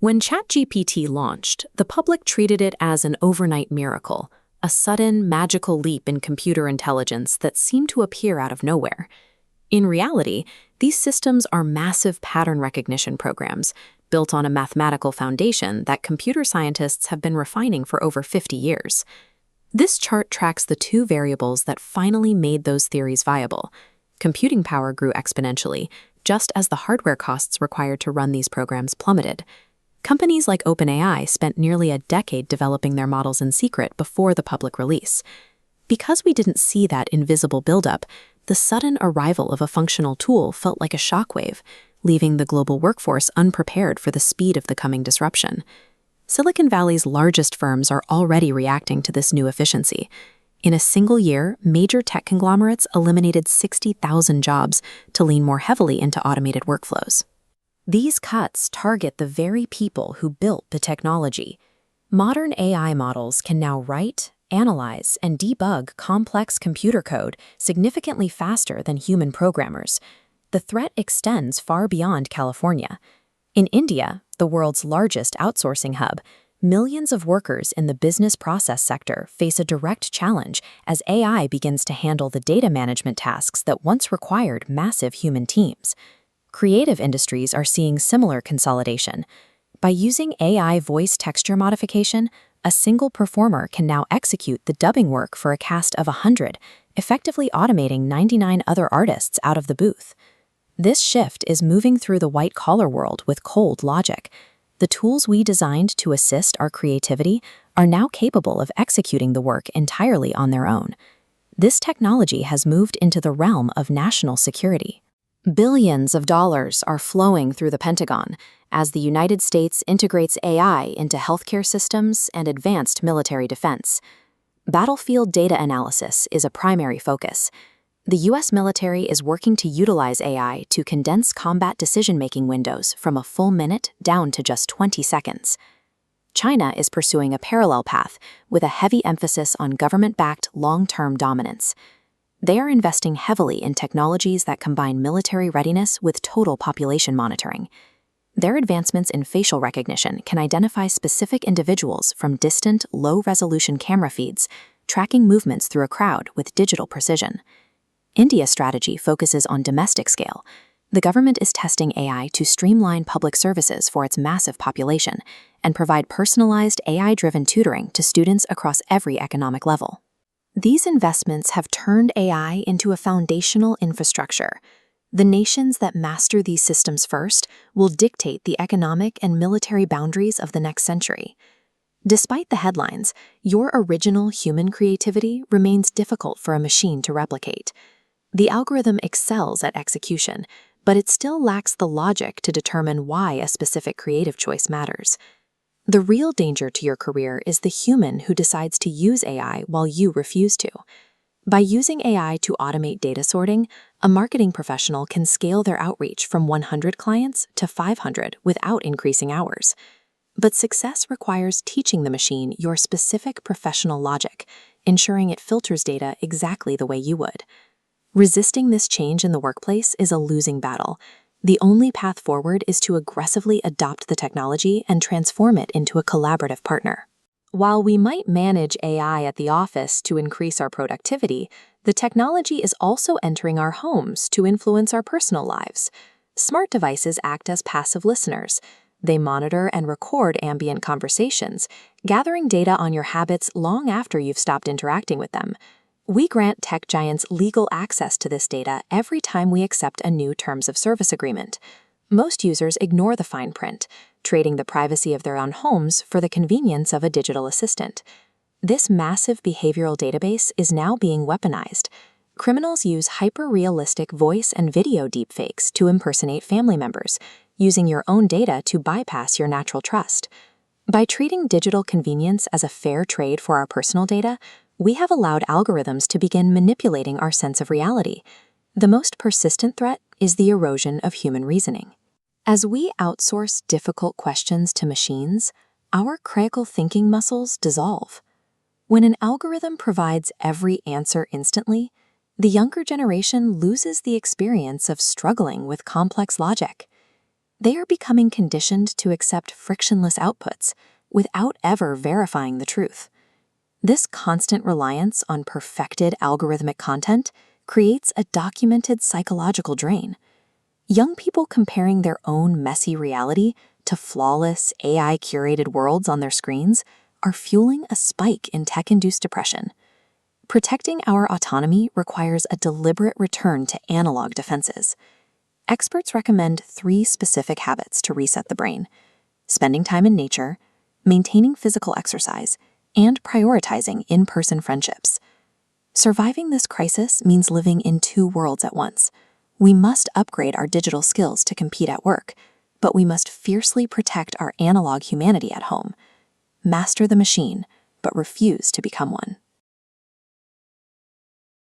When ChatGPT launched, the public treated it as an overnight miracle, a sudden, magical leap in computer intelligence that seemed to appear out of nowhere. In reality, these systems are massive pattern recognition programs built on a mathematical foundation that computer scientists have been refining for over 50 years. This chart tracks the two variables that finally made those theories viable. Computing power grew exponentially, just as the hardware costs required to run these programs plummeted. Companies like OpenAI spent nearly a decade developing their models in secret before the public release. Because we didn't see that invisible buildup, the sudden arrival of a functional tool felt like a shockwave, leaving the global workforce unprepared for the speed of the coming disruption. Silicon Valley's largest firms are already reacting to this new efficiency. In a single year, major tech conglomerates eliminated 60,000 jobs to lean more heavily into automated workflows. These cuts target the very people who built the technology. Modern AI models can now write, analyze, and debug complex computer code significantly faster than human programmers. The threat extends far beyond California. In India, the world's largest outsourcing hub, millions of workers in the business process sector face a direct challenge as AI begins to handle the data management tasks that once required massive human teams. Creative industries are seeing similar consolidation. By using AI voice texture modification, a single performer can now execute the dubbing work for a cast of 100, effectively automating 99 other artists out of the booth. This shift is moving through the white-collar world with cold logic. The tools we designed to assist our creativity are now capable of executing the work entirely on their own. This technology has moved into the realm of national security. Billions of dollars are flowing through the Pentagon as the United States integrates AI into healthcare systems and advanced military defense. Battlefield data analysis is a primary focus. The U.S. military is working to utilize AI to condense combat decision-making windows from a full minute down to just 20 seconds. China is pursuing a parallel path with a heavy emphasis on government-backed long-term dominance. They are investing heavily in technologies that combine military readiness with total population monitoring. Their advancements in facial recognition can identify specific individuals from distant, low-resolution camera feeds, tracking movements through a crowd with digital precision. India's strategy focuses on domestic scale. The government is testing AI to streamline public services for its massive population and provide personalized AI-driven tutoring to students across every economic level. These investments have turned AI into a foundational infrastructure. The nations that master these systems first will dictate the economic and military boundaries of the next century. Despite the headlines, your original human creativity remains difficult for a machine to replicate. The algorithm excels at execution, but it still lacks the logic to determine why a specific creative choice matters. The real danger to your career is the human who decides to use AI while you refuse to. By using AI to automate data sorting, a marketing professional can scale their outreach from 100 clients to 500 without increasing hours. But success requires teaching the machine your specific professional logic, ensuring it filters data exactly the way you would. Resisting this change in the workplace is a losing battle. The only path forward is to aggressively adopt the technology and transform it into a collaborative partner. While we might manage AI at the office to increase our productivity, the technology is also entering our homes to influence our personal lives. Smart devices act as passive listeners. They monitor and record ambient conversations, gathering data on your habits long after you've stopped interacting with them. We grant tech giants legal access to this data every time we accept a new terms of service agreement. Most users ignore the fine print, trading the privacy of their own homes for the convenience of a digital assistant. This massive behavioral database is now being weaponized. Criminals use hyper-realistic voice and video deepfakes to impersonate family members, using your own data to bypass your natural trust. By treating digital convenience as a fair trade for our personal data, we have allowed algorithms to begin manipulating our sense of reality. The most persistent threat is the erosion of human reasoning. As we outsource difficult questions to machines, our critical thinking muscles dissolve. When an algorithm provides every answer instantly, the younger generation loses the experience of struggling with complex logic. They are becoming conditioned to accept frictionless outputs without ever verifying the truth. This constant reliance on perfected algorithmic content creates a documented psychological drain. Young people comparing their own messy reality to flawless, AI-curated worlds on their screens are fueling a spike in tech-induced depression. Protecting our autonomy requires a deliberate return to analog defenses. Experts recommend 3 specific habits to reset the brain: spending time in nature, maintaining physical exercise, and prioritizing in-person friendships. Surviving this crisis means living in 2 worlds at once. We must upgrade our digital skills to compete at work, but we must fiercely protect our analog humanity at home. Master the machine, but refuse to become one.